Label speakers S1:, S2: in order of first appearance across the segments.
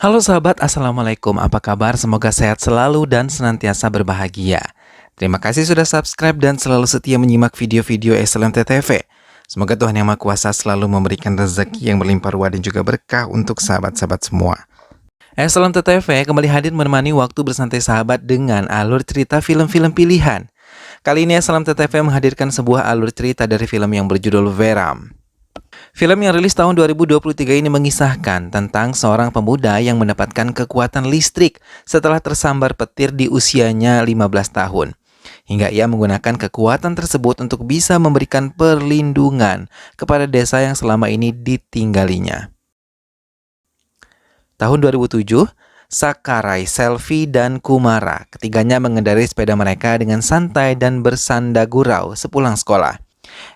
S1: Halo sahabat, Assalamualaikum. Apa kabar? Semoga sehat selalu dan senantiasa berbahagia. Terima kasih sudah subscribe dan selalu setia menyimak video-video SLMT TV. Semoga Tuhan Yang Maha Kuasa selalu memberikan rezeki yang berlimpah ruah dan juga berkah untuk sahabat-sahabat semua. SLMT TV kembali hadir menemani waktu bersantai sahabat dengan alur cerita film-film pilihan. Kali ini SLMT TV menghadirkan sebuah alur cerita dari film yang berjudul Veram. Film yang rilis tahun 2023 ini mengisahkan tentang seorang pemuda yang mendapatkan kekuatan listrik setelah tersambar petir di usianya 15 tahun. Hingga ia menggunakan kekuatan tersebut untuk bisa memberikan perlindungan kepada desa yang selama ini ditinggalinya. Tahun 2007, Sakarai, Selvi, dan Kumara ketiganya mengendarai sepeda mereka dengan santai dan bersanda gurau sepulang sekolah.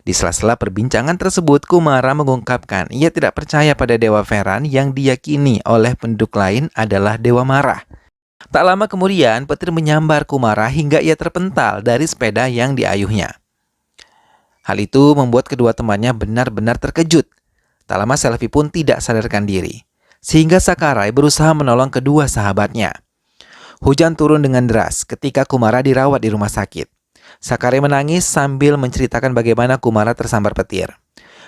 S1: Di sela-sela perbincangan tersebut, Kumara mengungkapkan ia tidak percaya pada Dewa Veran yang diyakini oleh penduduk lain adalah Dewa Marah. Tak lama kemudian, petir menyambar Kumara hingga ia terpental dari sepeda yang diayuhnya. Hal itu membuat kedua temannya benar-benar terkejut. Tak lama Selvi pun tidak sadarkan diri, sehingga Sakarai berusaha menolong kedua sahabatnya. Hujan turun dengan deras ketika Kumara dirawat di rumah sakit. Sakarai menangis sambil menceritakan bagaimana Kumara tersambar petir.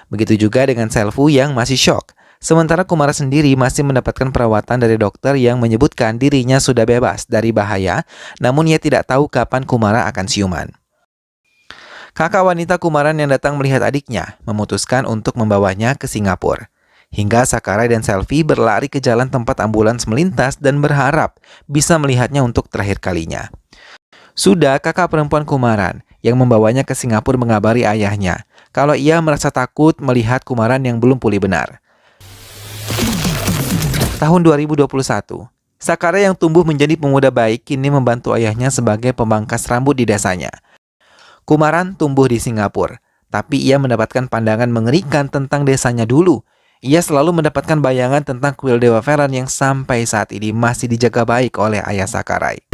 S1: Begitu juga dengan Selvi yang masih syok. Sementara Kumara sendiri masih mendapatkan perawatan dari dokter yang menyebutkan dirinya sudah bebas dari bahaya, namun ia tidak tahu kapan Kumara akan siuman. Kakak wanita Kumaran yang datang melihat adiknya memutuskan untuk membawanya ke Singapura. Hingga Sakarai dan Selvi berlari ke jalan tempat ambulans melintas dan berharap bisa melihatnya untuk terakhir kalinya. Sudah kakak perempuan Kumaran yang membawanya ke Singapura mengabari ayahnya kalau ia merasa takut melihat Kumaran yang belum pulih benar. Tahun 2021, Sakarai yang tumbuh menjadi pemuda baik kini membantu ayahnya sebagai pemangkas rambut di desanya. Kumaran tumbuh di Singapura, tapi ia mendapatkan pandangan mengerikan tentang desanya dulu. Ia selalu mendapatkan bayangan tentang kuil Dewa Veran yang sampai saat ini masih dijaga baik oleh ayah Sakarai.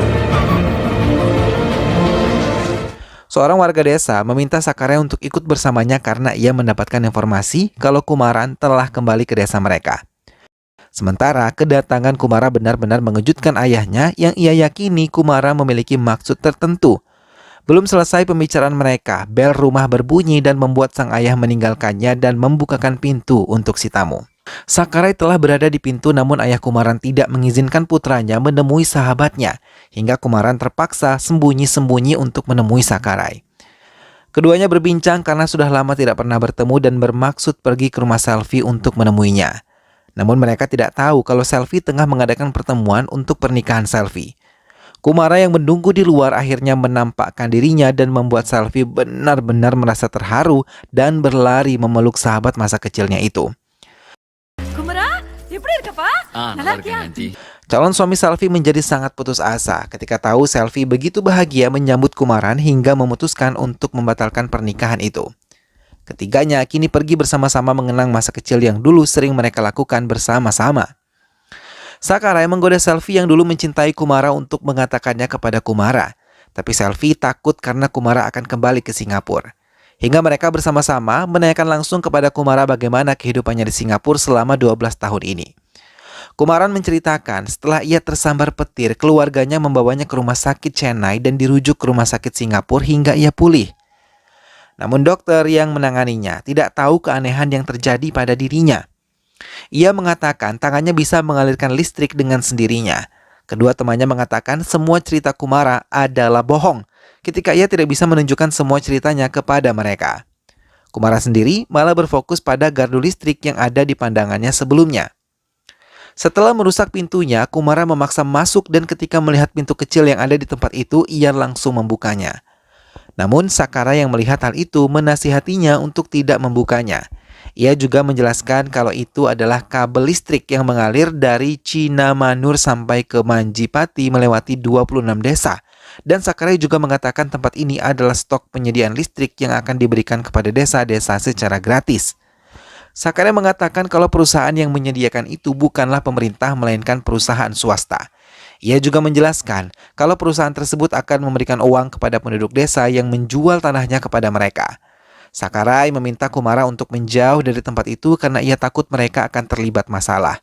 S1: Seorang warga desa meminta Sakarai untuk ikut bersamanya karena ia mendapatkan informasi kalau Kumaran telah kembali ke desa mereka. Sementara kedatangan Kumara benar-benar mengejutkan ayahnya yang ia yakini Kumara memiliki maksud tertentu. Belum selesai pembicaraan mereka, bel rumah berbunyi dan membuat sang ayah meninggalkannya dan membukakan pintu untuk si tamu. Sakarai telah berada di pintu namun ayah Kumaran tidak mengizinkan putranya menemui sahabatnya, hingga Kumaran terpaksa sembunyi-sembunyi untuk menemui Sakarai. Keduanya berbincang karena sudah lama tidak pernah bertemu dan bermaksud pergi ke rumah Selvi untuk menemuinya. Namun mereka tidak tahu kalau Selvi tengah mengadakan pertemuan untuk pernikahan Selvi. Kumara yang menunggu di luar akhirnya menampakkan dirinya dan membuat Selvi benar-benar merasa terharu dan berlari memeluk sahabat masa kecilnya itu. Calon suami Selvi menjadi sangat putus asa ketika tahu Selvi begitu bahagia menyambut Kumaran hingga memutuskan untuk membatalkan pernikahan itu. Ketiganya kini pergi bersama-sama mengenang masa kecil yang dulu sering mereka lakukan bersama-sama. Sakarai menggoda Selvi yang dulu mencintai Kumara untuk mengatakannya kepada Kumara. Tapi Selvi takut karena Kumara akan kembali ke Singapura. Hingga mereka bersama-sama menanyakan langsung kepada Kumara bagaimana kehidupannya di Singapura selama 12 tahun ini. Kumaran menceritakan setelah ia tersambar petir, keluarganya membawanya ke rumah sakit Chennai dan dirujuk ke rumah sakit Singapura hingga ia pulih. Namun dokter yang menanganinya tidak tahu keanehan yang terjadi pada dirinya. Ia mengatakan tangannya bisa mengalirkan listrik dengan sendirinya. Kedua temannya mengatakan semua cerita Kumara adalah bohong ketika ia tidak bisa menunjukkan semua ceritanya kepada mereka. Kumara sendiri malah berfokus pada gardu listrik yang ada di pandangannya sebelumnya. Setelah merusak pintunya, Kumara memaksa masuk dan ketika melihat pintu kecil yang ada di tempat itu, ia langsung membukanya. Namun Sakarai yang melihat hal itu menasihatinya untuk tidak membukanya. Ia juga menjelaskan kalau itu adalah kabel listrik yang mengalir dari Cinamanur sampai ke Manjipati melewati 26 desa. Dan Sakarai juga mengatakan tempat ini adalah stok penyediaan listrik yang akan diberikan kepada desa-desa secara gratis. Sakarai mengatakan kalau perusahaan yang menyediakan itu bukanlah pemerintah melainkan perusahaan swasta. Ia juga menjelaskan kalau perusahaan tersebut akan memberikan uang kepada penduduk desa yang menjual tanahnya kepada mereka. Sakarai meminta Kumara untuk menjauh dari tempat itu karena ia takut mereka akan terlibat masalah.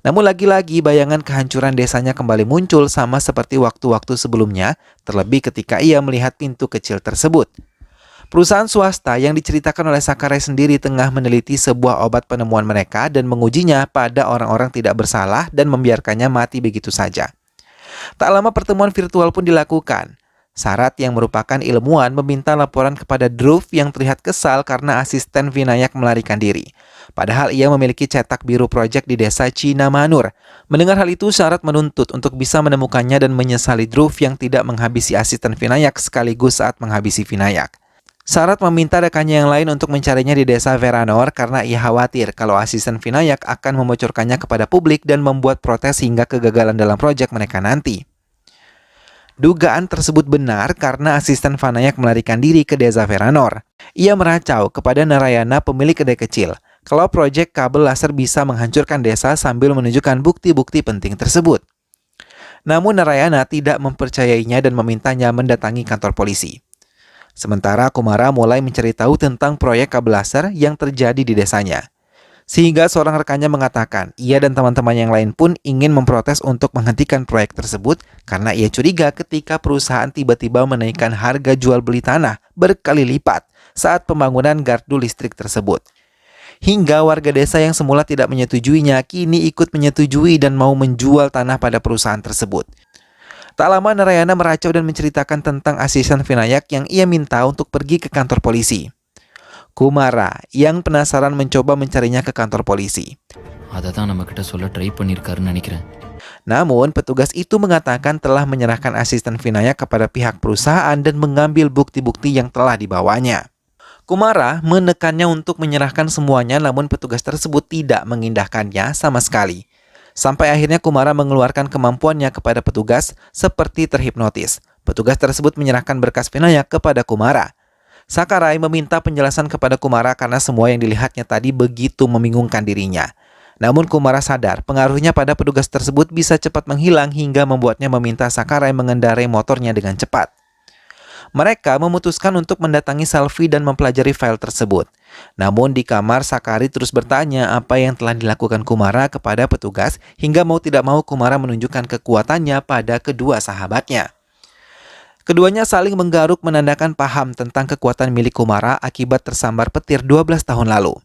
S1: Namun lagi-lagi bayangan kehancuran desanya kembali muncul sama seperti waktu-waktu sebelumnya, terlebih ketika ia melihat pintu kecil tersebut. Perusahaan swasta yang diceritakan oleh Sakurai sendiri tengah meneliti sebuah obat penemuan mereka dan mengujinya pada orang-orang tidak bersalah dan membiarkannya mati begitu saja. Tak lama pertemuan virtual pun dilakukan. Sarat yang merupakan ilmuwan meminta laporan kepada Dhruv yang terlihat kesal karena asisten Vinayak melarikan diri. Padahal ia memiliki cetak biru proyek di desa Cina Manur. Mendengar hal itu, Sarat menuntut untuk bisa menemukannya dan menyesali Dhruv yang tidak menghabisi asisten Vinayak sekaligus saat menghabisi Vinayak. Sarat meminta rekannya yang lain untuk mencarinya di desa Veranor karena ia khawatir kalau asisten Vinayak akan membocorkannya kepada publik dan membuat protes hingga kegagalan dalam proyek mereka nanti. Dugaan tersebut benar karena asisten Vinayak melarikan diri ke desa Veranor. Ia meracau kepada Narayana, pemilik kedai kecil, kalau proyek kabel laser bisa menghancurkan desa sambil menunjukkan bukti-bukti penting tersebut. Namun Narayana tidak mempercayainya dan memintanya mendatangi kantor polisi. Sementara Kumara mulai mencari tahu tentang proyek kabel laser yang terjadi di desanya. Sehingga seorang rekannya mengatakan, ia dan teman-teman yang lain pun ingin memprotes untuk menghentikan proyek tersebut karena ia curiga ketika perusahaan tiba-tiba menaikkan harga jual beli tanah berkali lipat saat pembangunan gardu listrik tersebut. Hingga warga desa yang semula tidak menyetujuinya kini ikut menyetujui dan mau menjual tanah pada perusahaan tersebut. Tak lama Narayana meracau dan menceritakan tentang asisten Vinayak yang ia minta untuk pergi ke kantor polisi. Kumara yang penasaran mencoba mencarinya ke kantor polisi. Namun petugas itu mengatakan telah menyerahkan asisten Vinayak kepada pihak perusahaan dan mengambil bukti-bukti yang telah dibawanya. Kumara menekannya untuk menyerahkan semuanya, namun petugas tersebut tidak mengindahkannya sama sekali. Sampai akhirnya Kumara mengeluarkan kemampuannya kepada petugas seperti terhipnotis. Petugas tersebut menyerahkan berkas Vinayak kepada Kumara. Sakurai meminta penjelasan kepada Kumara karena semua yang dilihatnya tadi begitu membingungkan dirinya. Namun Kumara sadar pengaruhnya pada petugas tersebut bisa cepat menghilang hingga membuatnya meminta Sakurai mengendarai motornya dengan cepat. Mereka memutuskan untuk mendatangi Selvi dan mempelajari file tersebut. Namun di kamar Sakurai terus bertanya apa yang telah dilakukan Kumara kepada petugas hingga mau tidak mau Kumara menunjukkan kekuatannya pada kedua sahabatnya. Keduanya saling menggaruk menandakan paham tentang kekuatan milik Kumara akibat tersambar petir 12 tahun lalu.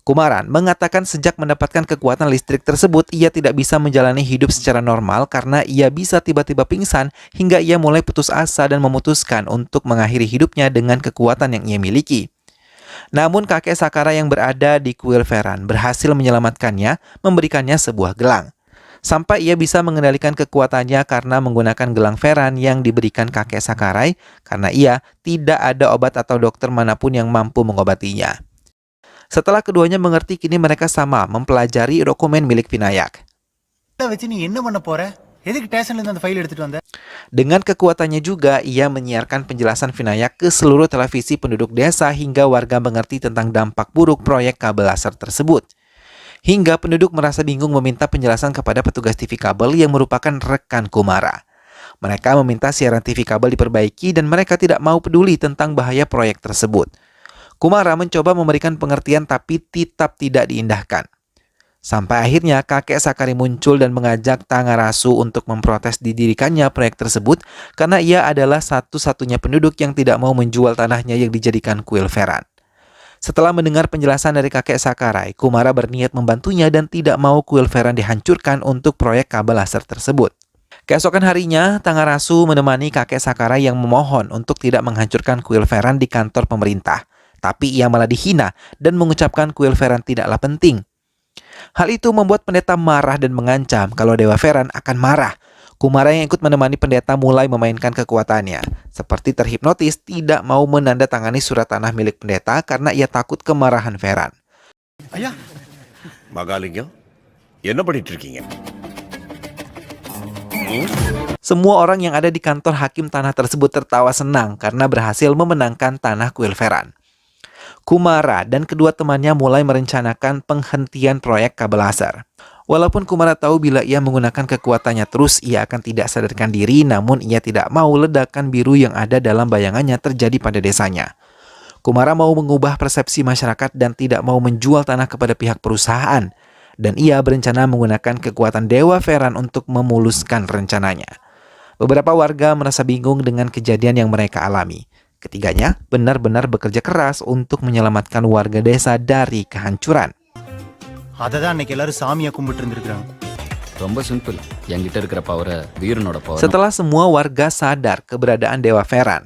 S1: Kumaran mengatakan sejak mendapatkan kekuatan listrik tersebut, ia tidak bisa menjalani hidup secara normal karena ia bisa tiba-tiba pingsan hingga ia mulai putus asa dan memutuskan untuk mengakhiri hidupnya dengan kekuatan yang ia miliki. Namun kakek Sakurai yang berada di kuil Veran berhasil menyelamatkannya, memberikannya sebuah gelang. Sampai ia bisa mengendalikan kekuatannya karena menggunakan gelang Veran yang diberikan kakek Sakurai karena ia tidak ada obat atau dokter manapun yang mampu mengobatinya. Setelah keduanya mengerti, kini mereka sama mempelajari dokumen milik Vinayak. Dengan kekuatannya juga, ia menyiarkan penjelasan Vinayak ke seluruh televisi penduduk desa hingga warga mengerti tentang dampak buruk proyek kabel laser tersebut. Hingga penduduk merasa bingung meminta penjelasan kepada petugas TV kabel yang merupakan rekan Kumara. Mereka meminta siaran TV kabel diperbaiki dan mereka tidak mau peduli tentang bahaya proyek tersebut. Kumara mencoba memberikan pengertian tapi tetap tidak diindahkan. Sampai akhirnya kakek Sakurai muncul dan mengajak Tangarasu untuk memprotes didirikannya proyek tersebut karena ia adalah satu-satunya penduduk yang tidak mau menjual tanahnya yang dijadikan kuil Veran. Setelah mendengar penjelasan dari kakek Sakurai, Kumara berniat membantunya dan tidak mau kuil Veran dihancurkan untuk proyek kabel laser tersebut. Keesokan harinya, Tangarasu menemani kakek Sakurai yang memohon untuk tidak menghancurkan kuil Veran di kantor pemerintah. Tapi ia malah dihina dan mengucapkan kuil Veran tidaklah penting. Hal itu membuat pendeta marah dan mengancam kalau Dewa Veran akan marah. Kumara yang ikut menemani pendeta mulai memainkan kekuatannya. Seperti terhipnotis, tidak mau menandatangani surat tanah milik pendeta karena ia takut kemarahan Veran.
S2: Ayah, Magalingam, என்ன பண்ணிட்டு இருக்கீங்க?
S1: Semua orang yang ada di kantor hakim tanah tersebut tertawa senang karena berhasil memenangkan tanah kuil Veran. Kumara dan kedua temannya mulai merencanakan penghentian proyek kabel laser. Walaupun Kumara tahu bila ia menggunakan kekuatannya terus, ia akan tidak sadarkan diri, namun ia tidak mau ledakan biru yang ada dalam bayangannya terjadi pada desanya. Kumara mau mengubah persepsi masyarakat dan tidak mau menjual tanah kepada pihak perusahaan. dan ia berencana menggunakan kekuatan Dewa Veran untuk memuluskan rencananya. Beberapa warga merasa bingung dengan kejadian yang mereka alami. Ketiganya benar-benar bekerja keras untuk menyelamatkan warga desa dari kehancuran.
S3: அததான் அன்னைக்கு எல்லாரும் சாமியா கும்பிட்டு இருந்திருக்காங்க.
S4: ரொம்ப சிம்பிள். என்கிட்ட இருக்கிற பவரை வீரனோட power.
S1: Setelah semua warga sadar keberadaan Dewa Veran,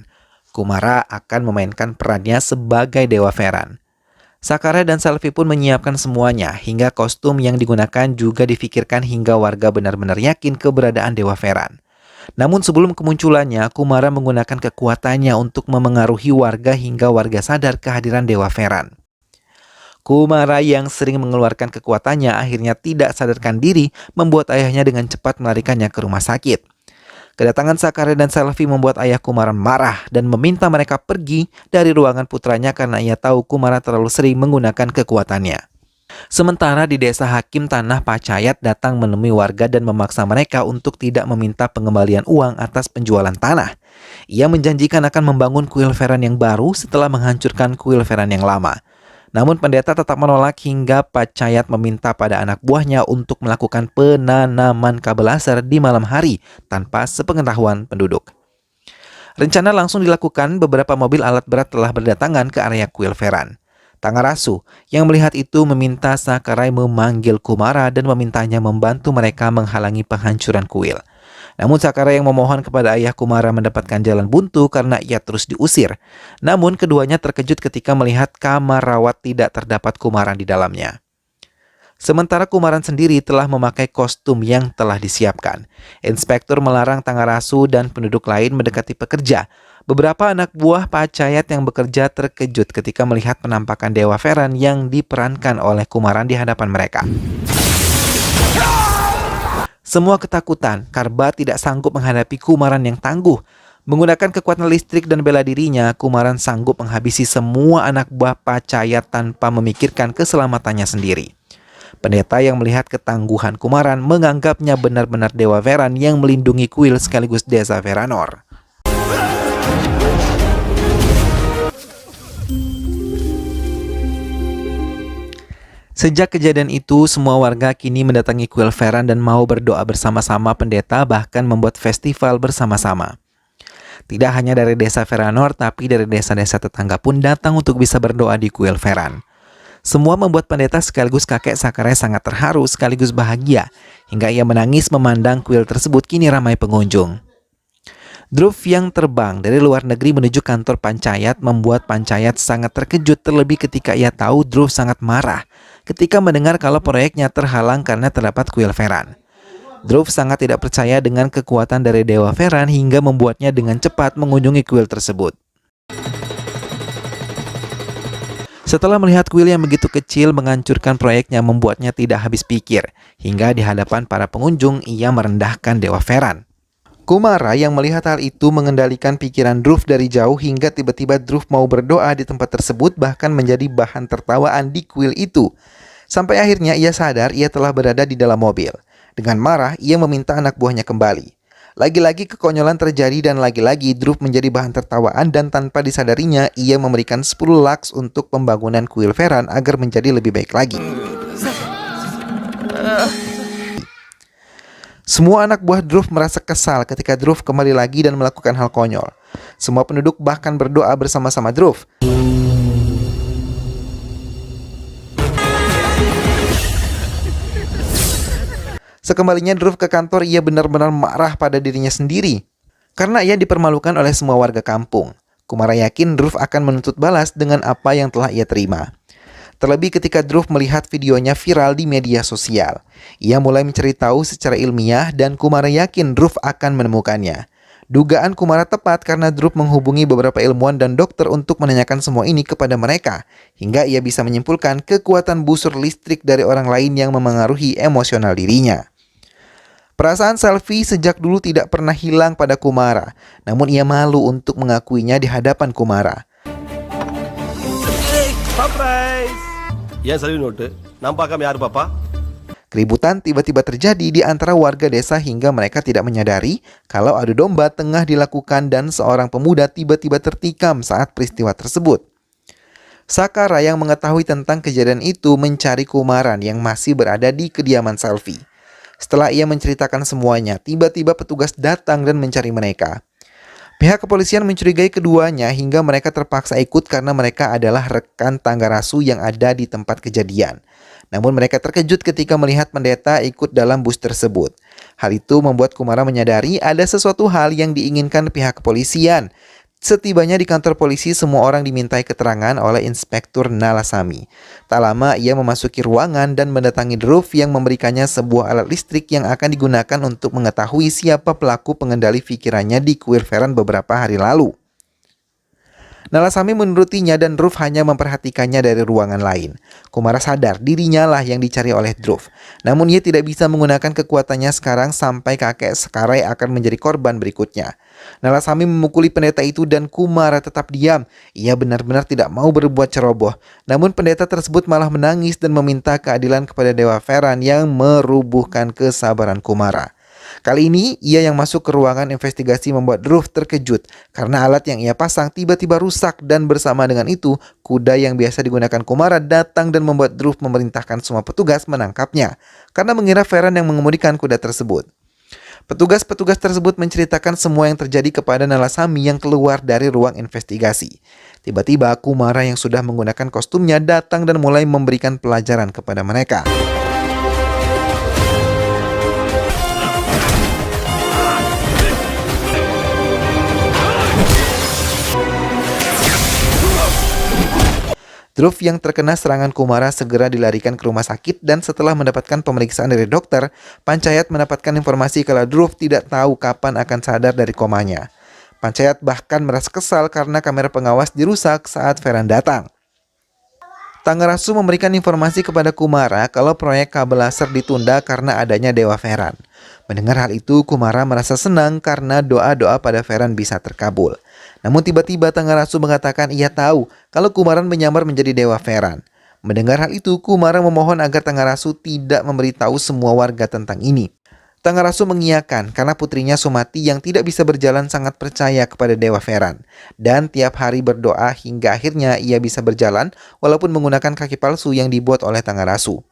S1: Kumara akan memainkan perannya sebagai Dewa Veran. Sakurai dan Selfie pun menyiapkan semuanya, hingga kostum yang digunakan juga difikirkan hingga warga benar-benar yakin keberadaan Dewa Veran. Namun sebelum kemunculannya, Kumara menggunakan kekuatannya untuk memengaruhi warga hingga warga sadar kehadiran Dewa Veran. Kumara yang sering mengeluarkan kekuatannya akhirnya tidak sadarkan diri, membuat ayahnya dengan cepat melarikannya ke rumah sakit. Kedatangan Sakurai dan Selfie membuat ayah Kumara marah dan meminta mereka pergi dari ruangan putranya karena ia tahu Kumara terlalu sering menggunakan kekuatannya. Sementara di desa Hakim Tanah Pacayat datang menemui warga dan memaksa mereka untuk tidak meminta pengembalian uang atas penjualan tanah. Ia menjanjikan akan membangun kuil Veran yang baru setelah menghancurkan kuil Veran yang lama. Namun pendeta tetap menolak hingga Pacayat meminta pada anak buahnya untuk melakukan penanaman kabel laser di malam hari tanpa sepengetahuan penduduk. Rencana langsung dilakukan, beberapa mobil alat berat telah berdatangan ke area kuil Veran. Tangarasu yang melihat itu meminta Sakurai memanggil Kumara dan memintanya membantu mereka menghalangi penghancuran kuil. Namun Sakurai yang memohon kepada ayah Kumara mendapatkan jalan buntu karena ia terus diusir. Namun keduanya terkejut ketika melihat kamar rawat tidak terdapat Kumaran di dalamnya. Sementara Kumaran sendiri telah memakai kostum yang telah disiapkan. Inspektur melarang Tangarasu dan penduduk lain mendekati pekerja. Beberapa anak buah Pacayat yang bekerja terkejut ketika melihat penampakan Dewa Veran yang diperankan oleh Kumaran di hadapan mereka. Semua ketakutan, Karba tidak sanggup menghadapi Kumaran yang tangguh. Menggunakan kekuatan listrik dan bela dirinya, Kumaran sanggup menghabisi semua anak buah Pacayat tanpa memikirkan keselamatannya sendiri. Pendeta yang melihat ketangguhan Kumaran menganggapnya benar-benar Dewa Veran yang melindungi kuil sekaligus desa Veranor. Sejak kejadian itu, semua warga kini mendatangi kuil Veran dan mau berdoa bersama-sama pendeta, bahkan membuat festival bersama-sama. Tidak hanya dari desa Veranor, tapi dari desa-desa tetangga pun datang untuk bisa berdoa di kuil Veran. Semua membuat pendeta sekaligus kakek Sakurai sangat terharu sekaligus bahagia, hingga ia menangis memandang kuil tersebut kini ramai pengunjung. Druv yang terbang dari luar negeri menuju kantor Pacayat membuat Pacayat sangat terkejut, terlebih ketika ia tahu Druv sangat marah ketika mendengar kalau proyeknya terhalang karena terdapat kuil Veran. Druv sangat tidak percaya dengan kekuatan dari Dewa Veran hingga membuatnya dengan cepat mengunjungi kuil tersebut. Setelah melihat kuil yang begitu kecil menghancurkan proyeknya membuatnya tidak habis pikir, hingga di hadapan para pengunjung ia merendahkan Dewa Veran. Kumara yang melihat hal itu mengendalikan pikiran Druv dari jauh hingga tiba-tiba Druv mau berdoa di tempat tersebut, bahkan menjadi bahan tertawaan di kuil itu. Sampai akhirnya ia sadar ia telah berada di dalam mobil. Dengan marah ia meminta anak buahnya kembali. Lagi-lagi kekonyolan terjadi dan lagi-lagi Druv menjadi bahan tertawaan dan tanpa disadarinya ia memberikan 10 laks untuk pembangunan kuil Veran agar menjadi lebih baik lagi. Semua anak buah Druv merasa kesal ketika Druv kembali lagi dan melakukan hal konyol. Semua penduduk bahkan berdoa bersama-sama Druv. Sekembalinya Druv ke kantor, ia benar-benar marah pada dirinya sendiri karena ia dipermalukan oleh semua warga kampung. Kumara yakin Druv akan menuntut balas dengan apa yang telah ia terima. Terlebih ketika Druv melihat videonya viral di media sosial. Ia mulai mencari tahu secara ilmiah dan Kumara yakin Druv akan menemukannya. Dugaan Kumara tepat karena Druv menghubungi beberapa ilmuwan dan dokter untuk menanyakan semua ini kepada mereka. Hingga ia bisa menyimpulkan kekuatan busur listrik dari orang lain yang memengaruhi emosional dirinya. Perasaan Selfie sejak dulu tidak pernah hilang pada Kumara. Namun ia malu untuk mengakuinya di hadapan Kumara.
S5: Surprise! Ya, salut note. Nampak kami yaar papa?
S1: Keributan tiba-tiba terjadi di antara warga desa hingga mereka tidak menyadari kalau adu domba tengah dilakukan dan seorang pemuda tiba-tiba tertikam saat peristiwa tersebut. Sakara yang mengetahui tentang kejadian itu mencari Kumaran yang masih berada di kediaman Selvi. Setelah ia menceritakan semuanya, tiba-tiba petugas datang dan mencari mereka. Pihak kepolisian mencurigai keduanya hingga mereka terpaksa ikut karena mereka adalah rekan Tanggarasu yang ada di tempat kejadian. Namun mereka terkejut ketika melihat pendeta ikut dalam bus tersebut. Hal itu membuat Kumara menyadari ada sesuatu hal yang diinginkan pihak kepolisian. Setibanya di kantor polisi, semua orang dimintai keterangan oleh Inspektur Nalasami. Tak lama ia memasuki ruangan dan mendatangi Dhruv yang memberikannya sebuah alat listrik yang akan digunakan untuk mengetahui siapa pelaku pengendali pikirannya di kuil Feran beberapa hari lalu. Nalasami menurutinya dan Dhruv hanya memperhatikannya dari ruangan lain. Kumara sadar dirinya lah yang dicari oleh Dhruv. Namun ia tidak bisa menggunakan kekuatannya sekarang sampai kakek Sakarai akan menjadi korban berikutnya. Nalasami memukuli pendeta itu dan Kumara tetap diam. Ia benar-benar tidak mau berbuat ceroboh. Namun pendeta tersebut malah menangis dan meminta keadilan kepada Dewa Feran yang merubuhkan kesabaran Kumara. Kali ini, ia yang masuk ke ruangan investigasi membuat Dhruv terkejut karena alat yang ia pasang tiba-tiba rusak dan bersama dengan itu, kuda yang biasa digunakan Kumara datang dan membuat Dhruv memerintahkan semua petugas menangkapnya karena mengira Feran yang mengemudikan kuda tersebut. Petugas-petugas tersebut menceritakan semua yang terjadi kepada Nalasami yang keluar dari ruang investigasi. Tiba-tiba, Kumara yang sudah menggunakan kostumnya datang dan mulai memberikan pelajaran kepada mereka. Dhruv yang terkena serangan Kumara segera dilarikan ke rumah sakit dan setelah mendapatkan pemeriksaan dari dokter, Panchayat mendapatkan informasi kalau Dhruv tidak tahu kapan akan sadar dari komanya. Panchayat bahkan merasa kesal karena kamera pengawas dirusak saat Feran datang. Tanggarasu memberikan informasi kepada Kumara kalau proyek kabel laser ditunda karena adanya Dewa Feran. Mendengar hal itu, Kumara merasa senang karena doa-doa pada Feran bisa terkabul. Namun tiba-tiba Tanggarasu mengatakan ia tahu kalau Kumaran menyamar menjadi Dewa Feran. Mendengar hal itu, Kumara memohon agar Tanggarasu tidak memberitahu semua warga tentang ini. Tanggarasu mengiyakan karena putrinya Sumati yang tidak bisa berjalan sangat percaya kepada Dewa Feran. Dan tiap hari berdoa hingga akhirnya ia bisa berjalan walaupun menggunakan kaki palsu yang dibuat oleh Tanggarasu.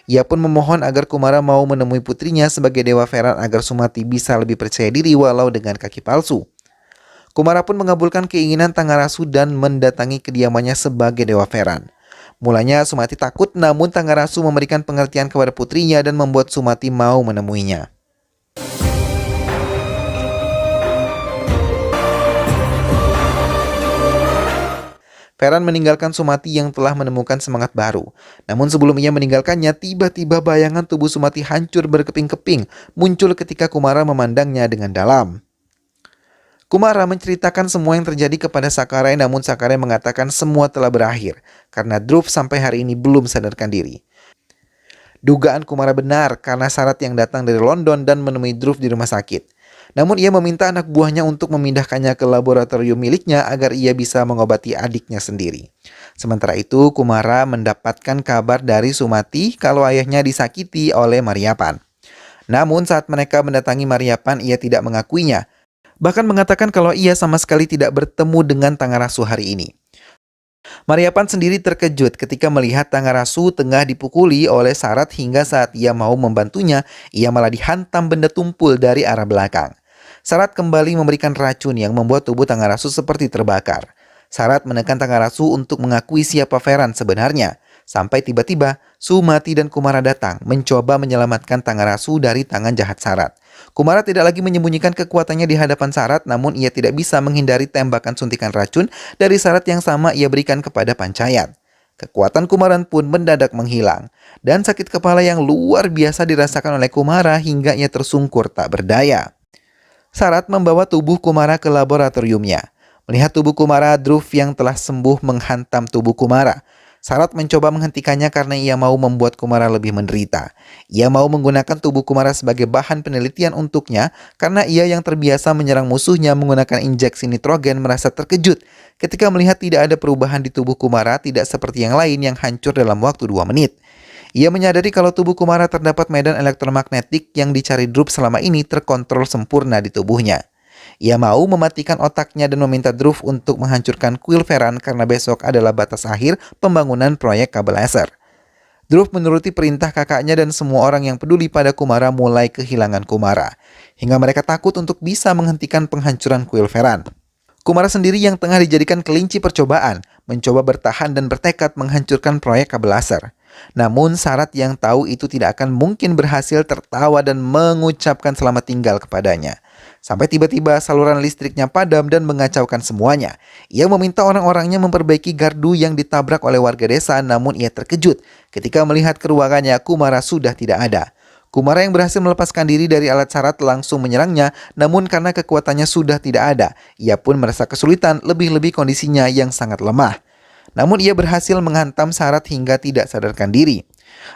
S1: Ia pun memohon agar Kumara mau menemui putrinya sebagai Dewa Feran agar Sumati bisa lebih percaya diri walau dengan kaki palsu. Kumara pun mengabulkan keinginan Tanggarasu dan mendatangi kediamannya sebagai Dewa Feran. Mulanya Sumati takut, namun Tanggarasu memberikan pengertian kepada putrinya dan membuat Sumati mau menemuinya. Feran meninggalkan Sumati yang telah menemukan semangat baru. Namun sebelum ia meninggalkannya, tiba-tiba bayangan tubuh Sumati hancur berkeping-keping, muncul ketika Kumara memandangnya dengan dalam. Kumara menceritakan semua yang terjadi kepada Sakarai, namun Sakarai mengatakan semua telah berakhir karena Dhruv sampai hari ini belum sadarkan diri. Dugaan Kumara benar karena Sarat yang datang dari London dan menemui Dhruv di rumah sakit. Namun ia meminta anak buahnya untuk memindahkannya ke laboratorium miliknya agar ia bisa mengobati adiknya sendiri. Sementara itu, Kumara mendapatkan kabar dari Sumati kalau ayahnya disakiti oleh Mariapan. Namun saat mereka mendatangi Mariapan, ia tidak mengakuinya. Bahkan mengatakan kalau ia sama sekali tidak bertemu dengan Tanggarasu hari ini. Mariapan sendiri terkejut ketika melihat Tanggarasu tengah dipukuli oleh Sarat hingga saat ia mau membantunya, ia malah dihantam benda tumpul dari arah belakang. Sarat kembali memberikan racun yang membuat tubuh Tanggarasu seperti terbakar. Sarat menekan Tanggarasu untuk mengakui siapa Feran sebenarnya. Sampai tiba-tiba Sumati dan Kumara datang mencoba menyelamatkan Tanggarasu dari tangan jahat Sarat. Kumara tidak lagi menyembunyikan kekuatannya di hadapan Sarat, namun ia tidak bisa menghindari tembakan suntikan racun dari Sarat yang sama ia berikan kepada Panchayat. Kekuatan Kumaran pun mendadak menghilang, dan sakit kepala yang luar biasa dirasakan oleh Kumara hingga ia tersungkur tak berdaya. Sarat membawa tubuh Kumara ke laboratoriumnya. Melihat tubuh Kumara, Dhruv yang telah sembuh menghantam tubuh Kumara. Sarat mencoba menghentikannya karena ia mau membuat Kumara lebih menderita. Ia mau menggunakan tubuh Kumara sebagai bahan penelitian untuknya karena ia yang terbiasa menyerang musuhnya menggunakan injeksi nitrogen merasa terkejut ketika melihat tidak ada perubahan di tubuh Kumara, tidak seperti yang lain yang hancur dalam waktu 2 menit. Ia menyadari kalau tubuh Kumara terdapat medan elektromagnetik yang dicari Dhruv selama ini terkontrol sempurna di tubuhnya. Ia mau mematikan otaknya dan meminta Dhruv untuk menghancurkan kuil Veran karena besok adalah batas akhir pembangunan proyek kabel laser. Dhruv menuruti perintah kakaknya dan semua orang yang peduli pada Kumara mulai kehilangan Kumara, hingga mereka takut untuk bisa menghentikan penghancuran kuil Veran. Kumara sendiri yang tengah dijadikan kelinci percobaan, mencoba bertahan dan bertekad menghancurkan proyek kabel laser. Namun Sarat yang tahu itu tidak akan mungkin berhasil tertawa dan mengucapkan selamat tinggal kepadanya. Sampai tiba-tiba saluran listriknya padam dan mengacaukan semuanya. Ia meminta orang-orangnya memperbaiki gardu yang ditabrak oleh warga desa, namun ia terkejut ketika melihat ke ruangannya Kumara sudah tidak ada. Kumara yang berhasil melepaskan diri dari alat Sarat langsung menyerangnya, namun karena kekuatannya sudah tidak ada, ia pun merasa kesulitan, lebih-lebih kondisinya yang sangat lemah. Namun ia berhasil menghantam Sarat hingga tidak sadarkan diri.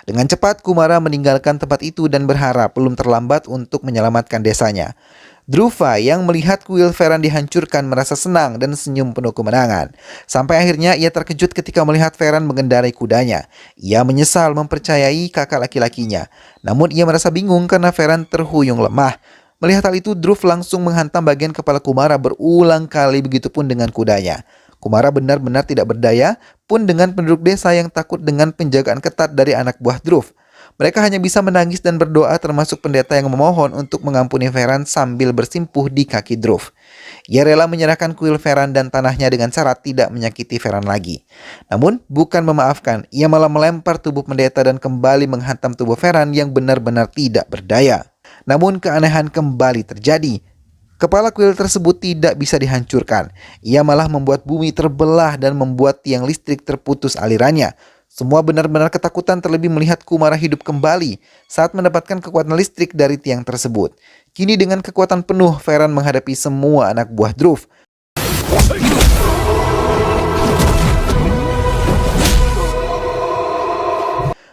S1: Dengan cepat Kumara meninggalkan tempat itu dan berharap belum terlambat untuk menyelamatkan desanya. Dhruva yang melihat kuil Veran dihancurkan merasa senang dan senyum penuh kemenangan. Sampai akhirnya ia terkejut ketika melihat Veran mengendarai kudanya. Ia menyesal mempercayai kakak laki-lakinya. Namun ia merasa bingung karena Veran terhuyung lemah. Melihat hal itu, Dhruv langsung menghantam bagian kepala Kumara berulang kali, begitupun dengan kudanya. Kumara benar-benar tidak berdaya pun dengan penduduk desa yang takut dengan penjagaan ketat dari anak buah Dhruv. Mereka hanya bisa menangis dan berdoa, termasuk pendeta yang memohon untuk mengampuni Veran sambil bersimpuh di kaki Dhruv. Ia rela menyerahkan kuil Veran dan tanahnya dengan syarat tidak menyakiti Veran lagi. Namun bukan memaafkan, ia malah melempar tubuh pendeta dan kembali menghantam tubuh Veran yang benar-benar tidak berdaya. Namun keanehan kembali terjadi. Kepala kuil tersebut tidak bisa dihancurkan. Ia malah membuat bumi terbelah dan membuat tiang listrik terputus alirannya. Semua benar-benar ketakutan, terlebih melihat Kumara hidup kembali saat mendapatkan kekuatan listrik dari tiang tersebut. Kini dengan kekuatan penuh, Veran menghadapi semua anak buah Dhruv.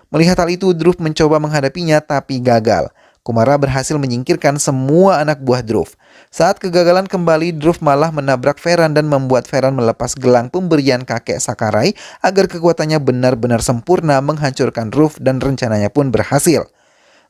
S1: Melihat hal itu, Dhruv mencoba menghadapinya tapi gagal. Kumara berhasil menyingkirkan semua anak buah Dhruv. Saat kegagalan kembali, Dhruv malah menabrak Veran dan membuat Veran melepas gelang pemberian kakek Sakarai agar kekuatannya benar-benar sempurna menghancurkan Dhruv, dan rencananya pun berhasil.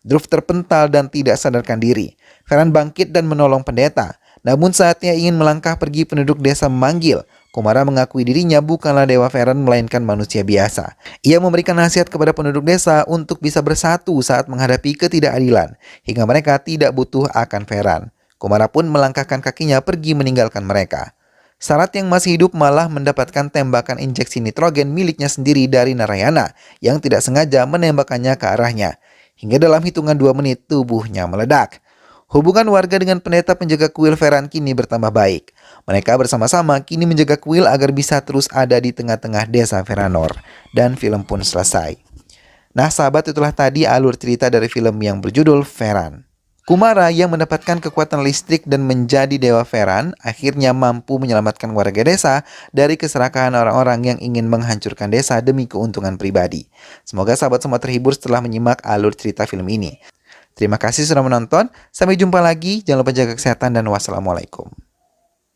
S1: Dhruv terpental dan tidak sadarkan diri. Veran bangkit dan menolong pendeta. Namun saatnya ingin melangkah pergi, penduduk desa memanggil. Kumara mengakui dirinya bukanlah dewa Veran melainkan manusia biasa. Ia memberikan nasihat kepada penduduk desa untuk bisa bersatu saat menghadapi ketidakadilan, hingga mereka tidak butuh akan Veran. Kumara pun melangkahkan kakinya pergi meninggalkan mereka. Sarat yang masih hidup malah mendapatkan tembakan injeksi nitrogen miliknya sendiri dari Narayana yang tidak sengaja menembakkannya ke arahnya. Hingga dalam hitungan 2 menit tubuhnya meledak. Hubungan warga dengan pendeta penjaga kuil Veran kini bertambah baik. Mereka bersama-sama kini menjaga kuil agar bisa terus ada di tengah-tengah desa Veranor. Dan film pun selesai. Nah sahabat, itulah tadi alur cerita dari film yang berjudul Veran. Kumara yang mendapatkan kekuatan listrik dan menjadi dewa Veran akhirnya mampu menyelamatkan warga desa dari keserakahan orang-orang yang ingin menghancurkan desa demi keuntungan pribadi. Semoga sahabat semua terhibur setelah menyimak alur cerita film ini. Terima kasih sudah menonton. Sampai jumpa lagi. Jangan lupa jaga kesehatan dan wassalamualaikum.